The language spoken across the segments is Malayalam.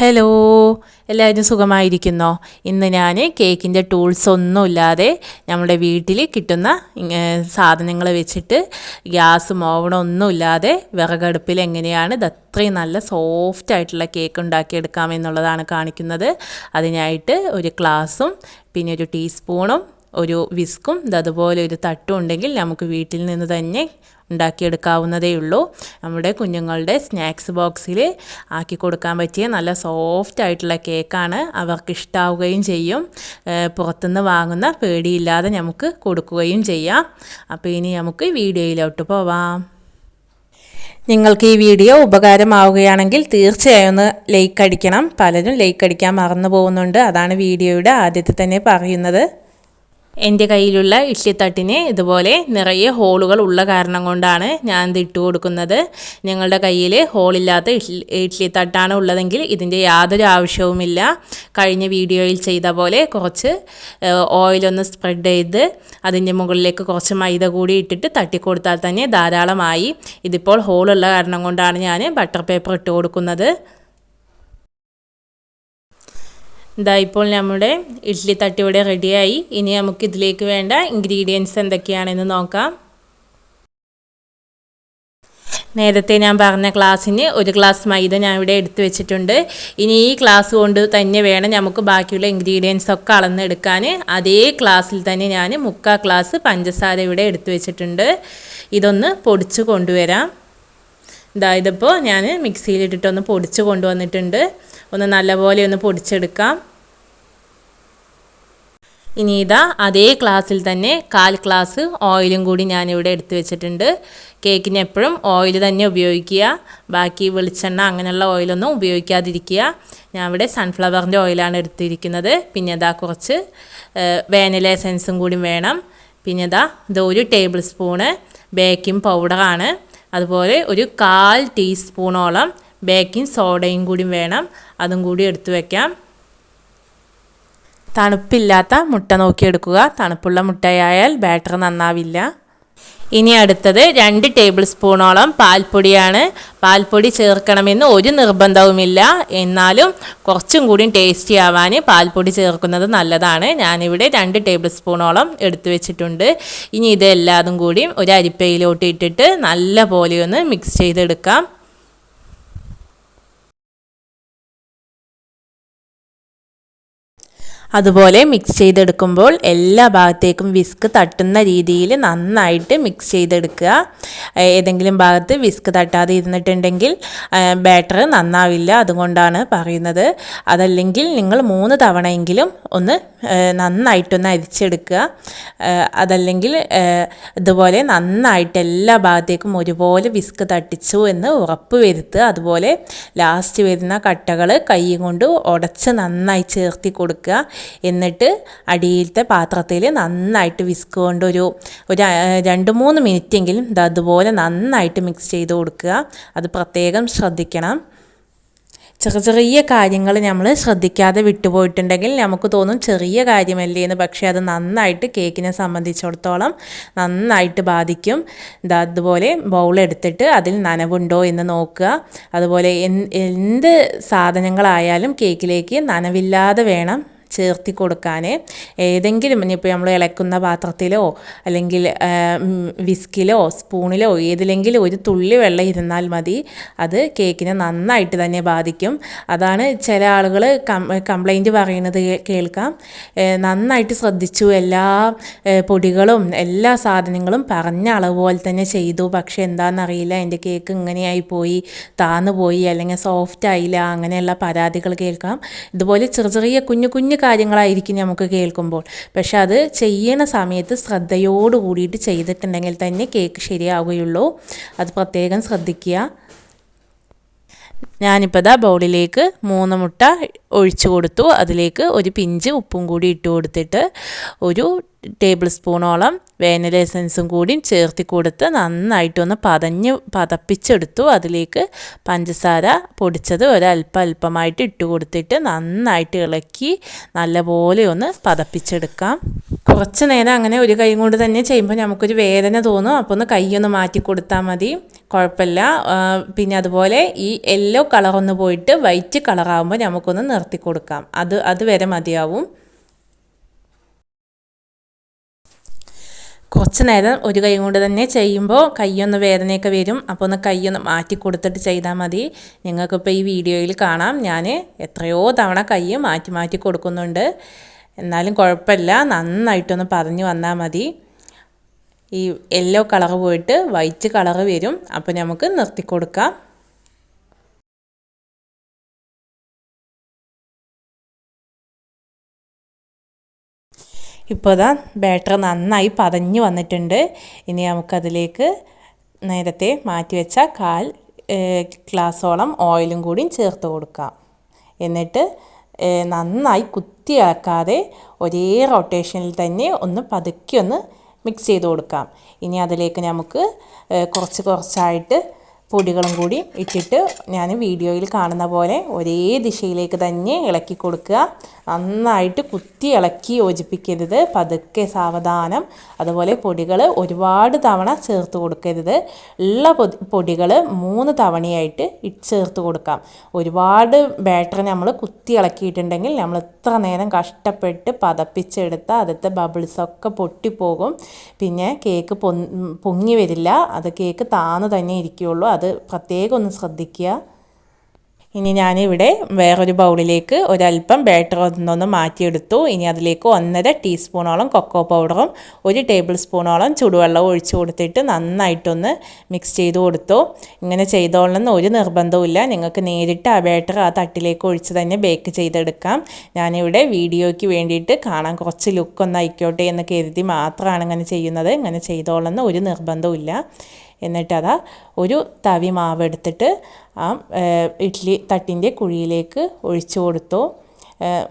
ഹലോ, എല്ലാവരും സുഖമായിരിക്കുന്നോ? ഇന്ന് ഞാൻ കേക്കിൻ്റെ ടൂൾസ് ഒന്നുമില്ലാതെ നമ്മുടെ വീട്ടിൽ കിട്ടുന്ന സാധനങ്ങൾ വെച്ചിട്ട് ഗ്യാസും ഓവണും ഒന്നുമില്ലാതെ വിറകടുപ്പിൽ എങ്ങനെയാണ് ഇത് അത്രയും നല്ല സോഫ്റ്റ് ആയിട്ടുള്ള കേക്ക് ഉണ്ടാക്കിയെടുക്കാമെന്നുള്ളതാണ് കാണിക്കുന്നത്. അതിനായിട്ട് ഒരു ഗ്ലാസും പിന്നെ ഒരു ടീസ്പൂണും ഒരു വിസ്കും അതുപോലെ ഒരു തട്ടും ഉണ്ടെങ്കിൽ നമുക്ക് വീട്ടിൽ നിന്ന് തന്നെ ഉണ്ടാക്കിയെടുക്കാവുന്നതേ ഉള്ളൂ. നമ്മുടെ കുഞ്ഞുങ്ങളുടെ സ്നാക്സ് ബോക്സിൽ ആക്കി കൊടുക്കാൻ പറ്റിയ നല്ല സോഫ്റ്റ് ആയിട്ടുള്ള കേക്കാണ്. അവർക്ക് ഇഷ്ടാവുകയും ചെയ്യും. പുറത്തുനിന്ന് വാങ്ങുന്ന പേടിയില്ലാതെ നമുക്ക് കൊടുക്കുകയും ചെയ്യാം. അപ്പോൾ ഇനി നമുക്ക് വീഡിയോയിലോട്ട് പോവാം. നിങ്ങൾക്ക് ഈ വീഡിയോ ഉപകാരമാവുകയാണെങ്കിൽ തീർച്ചയായും ഒന്ന് ലൈക്ക് അടിക്കണം. പലരും ലൈക്ക് അടിക്കാൻ മറന്നു പോകുന്നുണ്ട്. അതാണ് വീഡിയോയുടെ ആദ്യത്തെ തന്നെ പറയുന്നത്. എൻ്റെ കയ്യിലുള്ള ഇഡ്ഡലിത്തട്ടിന് ഇതുപോലെ നിറയെ ഹോളുകൾ ഉള്ള കാരണം കൊണ്ടാണ് ഞാൻ ഇത് ഇട്ട് കൊടുക്കുന്നത്. നിങ്ങളുടെ കയ്യിൽ ഹോളില്ലാത്ത ഇഡ്ഡലിത്തട്ടാണ് ഉള്ളതെങ്കിൽ ഇതിൻ്റെ യാതൊരു ആവശ്യവുമില്ല. കഴിഞ്ഞ വീഡിയോയിൽ ചെയ്ത പോലെ കുറച്ച് ഓയിലൊന്ന് സ്പ്രെഡ് ചെയ്ത് അതിൻ്റെ മുകളിലേക്ക് കുറച്ച് മൈദ കൂടി ഇട്ടിട്ട് തട്ടിക്കൊടുത്താൽ തന്നെ ധാരാളമായി. ഇതിപ്പോൾ ഹോളുള്ള കാരണം കൊണ്ടാണ് ഞാൻ ബട്ടർ പേപ്പർ ഇട്ട് കൊടുക്കുന്നത്. ഇതാ ഇപ്പോൾ നമ്മുടെ ഇഡ്ഡലി തട്ട് ഇവിടെ റെഡിയായി. ഇനി നമുക്ക് ഇതിലേക്ക് വേണ്ട ഇൻഗ്രീഡിയൻസ് എന്തൊക്കെയാണെന്ന് നോക്കാം. നേരത്തെ ഞാൻ പറഞ്ഞ ഗ്ലാസ്സിന് ഒരു ഗ്ലാസ് മൈദ ഞാൻ ഇവിടെ എടുത്തു വെച്ചിട്ടുണ്ട്. ഇനി ഈ ഗ്ലാസ് കൊണ്ട് തന്നെ വേണം നമുക്ക് ബാക്കിയുള്ള ഇൻഗ്രീഡിയൻസ് ഒക്കെ അളന്നെടുക്കാൻ. അതേ ഗ്ലാസ്സിൽ തന്നെ ഞാൻ 3/4 ഗ്ലാസ് പഞ്ചസാര ഇവിടെ എടുത്തു വെച്ചിട്ടുണ്ട്. ഇതൊന്ന് പൊടിച്ച് കൊണ്ടുവരാം. ഇതിപ്പോൾ ഞാൻ മിക്സിയിലിട്ടിട്ടൊന്ന് പൊടിച്ച് കൊണ്ടുവന്നിട്ടുണ്ട്. ഒന്ന് നല്ലപോലെ ഒന്ന് പൊടിച്ചെടുക്കാം. ഇനി അതേ ഗ്ലാസ്സിൽ തന്നെ 1/4 ഗ്ലാസ് ഓയിലും കൂടി ഞാനിവിടെ എടുത്ത് വെച്ചിട്ടുണ്ട്. കേക്കിന് എപ്പോഴും ഓയിൽ തന്നെ ഉപയോഗിക്കുക. ബാക്കി വെളിച്ചെണ്ണ അങ്ങനെയുള്ള ഓയിലൊന്നും ഉപയോഗിക്കാതിരിക്കുക. ഞാൻ ഇവിടെ സൺഫ്ലവറിൻ്റെ ഓയിലാണ് എടുത്തിരിക്കുന്നത്. പിന്നെ കുറച്ച് വാനില എസൻസും കൂടി വേണം. പിന്നെ ഇത് 1 ടേബിൾ സ്പൂണ് ബേക്കിംഗ് പൗഡറാണ്. അതുപോലെ ഒരു 1/4 ടീസ്പൂണോളം ബേക്കിംഗ് സോഡയും കൂടി വേണം. അതും കൂടി എടുത്തു വയ്ക്കാം. തണുപ്പില്ലാത്ത മുട്ട നോക്കിയെടുക്കുക. തണുപ്പുള്ള മുട്ടയായാൽ ബാറ്റർ നന്നാവില്ല. ഇനി അടുത്തത് 2 ടേബിൾ സ്പൂണോളം പാൽപ്പൊടിയാണ്. പാൽപ്പൊടി ചേർക്കണമെന്ന് ഒരു നിർബന്ധവുമില്ല. എന്നാലും കുറച്ചും കൂടി ടേസ്റ്റി ആവാൻ പാൽപ്പൊടി ചേർക്കുന്നത് നല്ലതാണ്. ഞാനിവിടെ 2 ടേബിൾ സ്പൂണോളം എടുത്തു വെച്ചിട്ടുണ്ട്. ഇനി ഇതെല്ലാതും കൂടി ഒരു അരിപ്പയിലോട്ട് ഇട്ടിട്ട് നല്ല പോലെ ഒന്ന് മിക്സ് ചെയ്തെടുക്കാം. അതുപോലെ മിക്സ് ചെയ്തെടുക്കുമ്പോൾ എല്ലാ ഭാഗത്തേക്കും വിസ്ക് തട്ടുന്ന രീതിയിൽ നന്നായിട്ട് മിക്സ് ചെയ്തെടുക്കുക. ഏതെങ്കിലും ഭാഗത്ത് വിസ്ക് തട്ടാതെ ഇരുന്നിട്ടുണ്ടെങ്കിൽ ബാറ്റർ നന്നാവില്ല. അതുകൊണ്ടാണ് പറയുന്നത്. അതല്ലെങ്കിൽ നിങ്ങൾ 3 തവണയെങ്കിലും ഒന്ന് നന്നായിട്ടൊന്ന് അരിച്ചെടുക്കുക. അതല്ലെങ്കിൽ ഇതുപോലെ നന്നായിട്ട് എല്ലാ ഭാഗത്തേക്കും ഒരുപോലെ വിസ്ക് തട്ടിച്ചു എന്ന് ഉറപ്പ് വരുത്തുക. അതുപോലെ ലാസ്റ്റ് വരുന്ന കട്ടകൾ കൈ കൊണ്ട് ഉടച്ച് നന്നായി ചേർത്തി കൊടുക്കുക. എന്നിട്ട് അടിയിലത്തെ പാത്രത്തിൽ നന്നായിട്ട് വിസ്ക് കൊണ്ട് ഒരു 2-3 മിനിറ്റെങ്കിലും അതുപോലെ നന്നായിട്ട് മിക്സ് ചെയ്ത് കൊടുക്കുക. അത് പ്രത്യേകം ശ്രദ്ധിക്കണം. ചെറിയ കാര്യങ്ങൾ നമ്മൾ ശ്രദ്ധിക്കാതെ വിട്ടുപോയിട്ടുണ്ടെങ്കിൽ നമുക്ക് തോന്നും ചെറിയ കാര്യമല്ലേ എന്ന്. പക്ഷേ അത് നന്നായിട്ട് കേക്കിനെ സംബന്ധിച്ചിടത്തോളം നന്നായിട്ട് ബാധിക്കും. അതുപോലെ ബൗളെടുത്തിട്ട് അതിൽ നനവുണ്ടോ എന്ന് നോക്കുക. അതുപോലെ എന്ത് സാധനങ്ങളായാലും കേക്കിലേക്ക് നനവില്ലാതെ വേണം ചേർത്തി കൊടുക്കാൻ. ഏതെങ്കിലും ഇനിയിപ്പോൾ നമ്മൾ ഇളക്കുന്ന പാത്രത്തിലോ അല്ലെങ്കിൽ വിസ്കിലോ സ്പൂണിലോ ഏതിലെങ്കിലും ഒരു തുള്ളി വെള്ളം ഇരുന്നാൽ മതി. അത് കേക്കിനെ നന്നായിട്ട് തന്നെ ബാധിക്കും. അതാണ് ചില ആളുകൾ കംപ്ലൈൻറ്റ് പറയുന്നത് കേൾക്കാം. നന്നായിട്ട് ശ്രദ്ധിച്ചു, എല്ലാ പൊടികളും എല്ലാ സാധനങ്ങളും പറഞ്ഞ അളവ് പോലെ തന്നെ ചെയ്തു, പക്ഷേ എന്താണെന്നറിയില്ല എൻ്റെ കേക്ക് ഇങ്ങനെയായി പോയി, താന്നു പോയി, അല്ലെങ്കിൽ സോഫ്റ്റ് ആയില്ല, അങ്ങനെയുള്ള പരാതികൾ കേൾക്കാം. ഇതുപോലെ ചെറിയ കുഞ്ഞു കാര്യങ്ങളായിരിക്കും നമുക്ക് കേൾക്കുമ്പോൾ. പക്ഷെ അത് ചെയ്യുന്ന സമയത്ത് ശ്രദ്ധയോട് കൂടിയിട്ട് ചെയ്തിട്ടുണ്ടെങ്കിൽ തന്നെ കേക്ക് ശരിയാവുകയുള്ളൂ. അത് പ്രത്യേകം ശ്രദ്ധിക്കുക. ഞാനിപ്പോൾ ബൗളിലേക്ക് 3 മുട്ട ഒഴിച്ചു കൊടുത്തു. അതിലേക്ക് ഒരു പിഞ്ച് ഉപ്പും കൂടി ഇട്ട് കൊടുത്തിട്ട് ഒരു ടേബിൾ സ്പൂണോളം വാനില എസൻസും കൂടി ചേർത്തി കൊടുത്ത് നന്നായിട്ടൊന്ന് പതപ്പിച്ചെടുത്തു. അതിലേക്ക് പഞ്ചസാര പൊടിച്ചത് ഒരല്പമായിട്ട് ഇട്ട് കൊടുത്തിട്ട് നന്നായിട്ട് ഇളക്കി നല്ലപോലെ ഒന്ന് പതപ്പിച്ചെടുക്കാം. കുറച്ച് നേരം അങ്ങനെ ഒരു കൈ കൊണ്ട് തന്നെ ചെയ്യുമ്പോൾ നമുക്കൊരു വേദന തോന്നും. അപ്പോൾ ഒന്ന് കൈയൊന്ന് മാറ്റി കൊടുത്താൽ മതി, കുഴപ്പമില്ല. പിന്നെ അതുപോലെ ഈ യെല്ലോ കളറൊന്ന് പോയിട്ട് വൈറ്റ് കളറാകുമ്പോൾ നമുക്കൊന്ന് നിർത്തി കൊടുക്കാം. അത് വരെ മതിയാവും. കുറച്ച് നേരം ഒരു കൈ കൊണ്ട് തന്നെ ചെയ്യുമ്പോൾ കൈയൊന്ന് വേദനയൊക്കെ വരും. അപ്പോൾ ഒന്ന് കൈയൊന്ന് മാറ്റി കൊടുത്തിട്ട് ചെയ്താൽ മതി. നിങ്ങൾക്കിപ്പോൾ ഈ വീഡിയോയിൽ കാണാം, ഞാൻ എത്രയോ തവണ കൈ മാറ്റി മാറ്റി കൊടുക്കുന്നുണ്ട്. എന്നാലും കുഴപ്പമില്ല, നന്നായിട്ടൊന്ന് പറഞ്ഞു വന്നാൽ മതി. ഈ യെല്ലോ കളർ പോയിട്ട് വൈറ്റ് കളർ വരും. അപ്പോൾ നമുക്ക് നിർത്തി കൊടുക്കാം. ഇപ്പോൾ ഇതാ ബാറ്റർ നന്നായി പതഞ്ഞ് വന്നിട്ടുണ്ട്. ഇനി നമുക്കതിലേക്ക് നേരത്തെ മാറ്റി വെച്ച 1/4 ഗ്ലാസോളം ഓയിലും കൂടി ചേർത്ത് കൊടുക്കാം. എന്നിട്ട് നന്നായി കുത്തി ഇളക്കാതെ ഒരേ റൊട്ടേഷനിൽ തന്നെ ഒന്ന് പതുക്കി ഒന്ന് മിക്സ് ചെയ്ത് കൊടുക്കാം. ഇനി അതിലേക്ക് നമുക്ക് കുറച്ചായിട്ട് പൊടികളും കൂടി ഇട്ടിട്ട് ഞാൻ വീഡിയോയിൽ കാണുന്ന പോലെ ഒരേ ദിശയിലേക്ക് തന്നെ ഇളക്കി കൊടുക്കുക. നന്നായിട്ട് കുത്തി ഇളക്കി യോജിപ്പിക്കരുത്, പതുക്കെ സാവധാനം. അതുപോലെ പൊടികൾ ഒരുപാട് തവണ ചേർത്ത് കൊടുക്കരുത്. ഉള്ള പൊടികൾ 3 തവണയായിട്ട് ചേർത്ത് കൊടുക്കാം. ഒരുപാട് ബാറ്റർ നമ്മൾ കുത്തി ഇളക്കിയിട്ടുണ്ടെങ്കിൽ നമ്മൾ എത്ര നേരം കഷ്ടപ്പെട്ട് പതപ്പിച്ചെടുത്താൽ അതിലത്തെ ബബിൾസൊക്കെ പൊട്ടിപ്പോകും. പിന്നെ കേക്ക് പൊങ്ങി വരില്ല, അത് കേക്ക് താന്ന് തന്നെ ഇരിക്കുകയുള്ളൂ. അത് പ്രത്യേകം ഒന്ന് ശ്രദ്ധിക്കുക. ഇനി ഞാനിവിടെ വേറൊരു ബൗളിലേക്ക് ഒരല്പം ബാറ്റർ ഒന്നൊന്ന് മാറ്റിയെടുത്തു. ഇനി അതിലേക്ക് 1.5 ടീസ്പൂണോളം കൊക്കോ പൗഡറും 1 ടേബിൾ സ്പൂണോളം ചൂടുവെള്ളം ഒഴിച്ചു കൊടുത്തിട്ട് നന്നായിട്ടൊന്ന് മിക്സ് ചെയ്ത് കൊടുത്തു. ഇങ്ങനെ ചെയ്തോളണമെന്ന് ഒരു നിർബന്ധവുമില്ല. നിങ്ങൾക്ക് നേരിട്ട് ആ ബാറ്റർ ആ തട്ടിലേക്ക് ഒഴിച്ച് തന്നെ ബേക്ക് ചെയ്തെടുക്കാം. ഞാനിവിടെ വീഡിയോയ്ക്ക് വേണ്ടിയിട്ട് കാണാൻ കുറച്ച് ലുക്കൊന്ന് ആയിക്കോട്ടെ എന്ന് കരുതി മാത്രമാണ് ഇങ്ങനെ ചെയ്യുന്നത്. ഇങ്ങനെ ചെയ്തോളണമെന്ന് ഒരു നിർബന്ധവുമില്ല. എന്നിട്ടതാ ഒരു തവി മാവ് എടുത്തിട്ട് ആ ഇഡ്ഡലി തട്ടിൻ്റെ കുഴിയിലേക്ക് ഒഴിച്ചു കൊടുത്തു.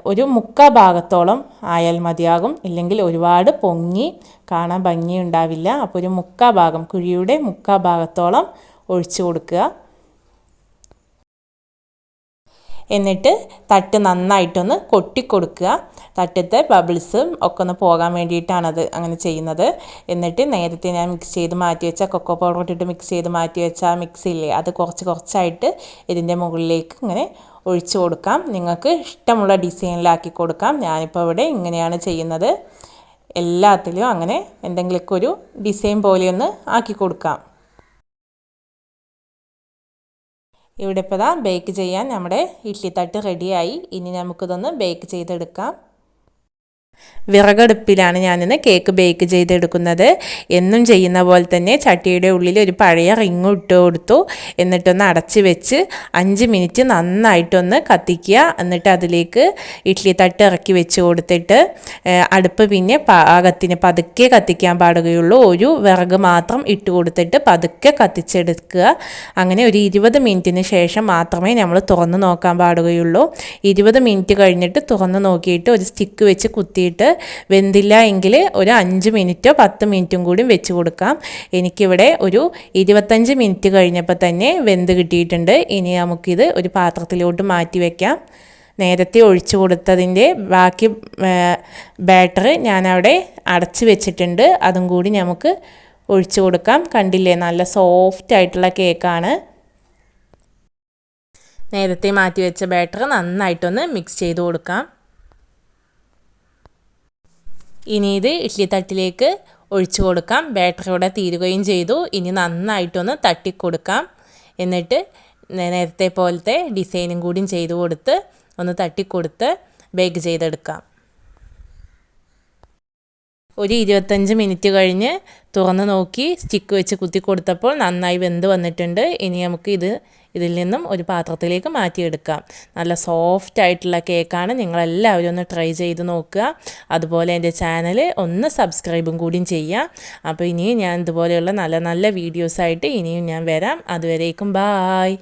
ഒരു 1/4 ഭാഗത്തോളം ആയാൽ മതിയാകും, ഇല്ലെങ്കിൽ ഒരുപാട് പൊങ്ങി കാണാൻ ഭംഗിയുണ്ടാവില്ല. അപ്പോൾ ഒരു 1/4 ഭാഗം, കുഴിയുടെ 1/4 ഭാഗത്തോളം ഒഴിച്ചു കൊടുക്കുക. എന്നിട്ട് തട്ട് നന്നായിട്ടൊന്ന് കൊട്ടിക്കൊടുക്കുക. തട്ടത്തെ ബബിൾസും ഒക്കെ ഒന്ന് പോകാൻ വേണ്ടിയിട്ടാണത് അങ്ങനെ ചെയ്യുന്നത്. എന്നിട്ട് നേരത്തെ ഞാൻ മിക്സ് ചെയ്ത് മാറ്റി വെച്ച കൊക്കോ പൗഡർ ഇട്ടിട്ട് മിക്സ് ചെയ്ത് മാറ്റി വെച്ച ആ മിക്സില്ലേ, അത് കുറച്ചായിട്ട് ഇതിൻ്റെ മുകളിലേക്ക് ഇങ്ങനെ ഒഴിച്ചു കൊടുക്കാം. നിങ്ങൾക്ക് ഇഷ്ടമുള്ള ഡിസൈനിലാക്കി കൊടുക്കാം. ഞാനിപ്പോൾ ഇവിടെ ഇങ്ങനെയാണ് ചെയ്യുന്നത്. എല്ലാത്തിലും അങ്ങനെ എന്തെങ്കിലുമൊക്കെ ഒരു ഡിസൈൻ പോലെയൊന്ന് ആക്കി കൊടുക്കാം. ഇവിടെ ഇപ്പോൾ ദാ ബേക്ക് ചെയ്യാൻ നമ്മുടെ ഇഡ്ഡലി തട്ട് റെഡിയായി. ഇനി നമുക്കിതൊന്ന് ബേക്ക് ചെയ്തെടുക്കാം. വിറകടുപ്പിലാണ് ഞാനിന്ന് കേക്ക് ബേക്ക് ചെയ്തെടുക്കുന്നത്. എന്നും ചെയ്യുന്ന പോലെ തന്നെ ചട്ടിയുടെ ഉള്ളിൽ ഒരു പഴയ റിങ് ഇട്ട് കൊടുത്തു. എന്നിട്ടൊന്ന് അടച്ച് വെച്ച് 5 മിനിറ്റ് നന്നായിട്ടൊന്ന് കത്തിക്കുക. എന്നിട്ട് അതിലേക്ക് ഇഡ്ഡലി തട്ട് ഇറക്കി വെച്ച് കൊടുത്തിട്ട് അടുപ്പ് പിന്നെ പാകത്തിന് പതുക്കെ കത്തിക്കാൻ പാടുകയുള്ളൂ. ഒരു വിറക് മാത്രം ഇട്ട് കൊടുത്തിട്ട് പതുക്കെ കത്തിച്ചെടുക്കുക. അങ്ങനെ ഒരു 20 മിനിറ്റിന് ശേഷം മാത്രമേ നമ്മൾ തുറന്ന് നോക്കാൻ പാടുകയുള്ളൂ. 20 മിനിറ്റ് കഴിഞ്ഞിട്ട് തുറന്ന് നോക്കിയിട്ട് ഒരു സ്റ്റിക്ക് വെച്ച് കുത്തിയിട്ട് വെന്തില്ല എങ്കിൽ ഒരു 5 മിനിറ്റോ 10 മിനിറ്റും കൂടി വെച്ച് കൊടുക്കാം. എനിക്കിവിടെ ഒരു 25 മിനിറ്റ് കഴിഞ്ഞപ്പോൾ തന്നെ വെന്ത് കിട്ടിയിട്ടുണ്ട്. ഇനി നമുക്കിത് ഒരു പാത്രത്തിലോട്ട് മാറ്റി വയ്ക്കാം. നേരത്തെ ഒഴിച്ചു കൊടുത്തതിൻ്റെ ബാക്കി ബാറ്റർ ഞാനവിടെ അടച്ച് വെച്ചിട്ടുണ്ട്. അതും കൂടി നമുക്ക് ഒഴിച്ചു കൊടുക്കാം. കണ്ടില്ലേ, നല്ല സോഫ്റ്റ് ആയിട്ടുള്ള കേക്കാണ്. നേരത്തെ മാറ്റി വെച്ച ബാറ്റർ നന്നായിട്ടൊന്ന് മിക്സ് ചെയ്ത് കൊടുക്കാം. ഇനി ഇത് ഇഡ്ഡലി തട്ടിലേക്ക് ഒഴിച്ചു കൊടുക്കാം. ബാറ്റർ ഇവിടെ തീരുകയും ചെയ്തു. ഇനി നന്നായിട്ടൊന്ന് തട്ടിക്കൊടുക്കാം. എന്നിട്ട് നേരത്തെ പോലത്തെ ഡിസൈനും കൂടി ചെയ്ത് കൊടുത്ത് ഒന്ന് തട്ടിക്കൊടുത്ത് ബേക്ക് ചെയ്തെടുക്കാം. ഒരു 25 മിനിറ്റ് കഴിഞ്ഞ് തുറന്ന് നോക്കി സ്റ്റിക്ക് വെച്ച് കുത്തി കൊടുത്തപ്പോൾ നന്നായി വെന്ത് വന്നിട്ടുണ്ട്. ഇനി നമുക്ക് ഇതിൽ നിന്നും ഒരു പാത്രത്തിലേക്ക് മാറ്റിയെടുക്കാം. നല്ല സോഫ്റ്റ് ആയിട്ടുള്ള കേക്കാണ്. നിങ്ങളെല്ലാവരും ഒന്ന് ട്രൈ ചെയ്ത് നോക്കുക. അതുപോലെ എൻ്റെ ചാനൽ ഒന്ന് സബ്സ്ക്രൈബും കൂടിയും ചെയ്യുക. അപ്പോൾ ഇനിയും ഞാൻ ഇതുപോലെയുള്ള നല്ല നല്ല വീഡിയോസായിട്ട് ഇനിയും ഞാൻ വരാം. അതുവരേക്കും ബായ്.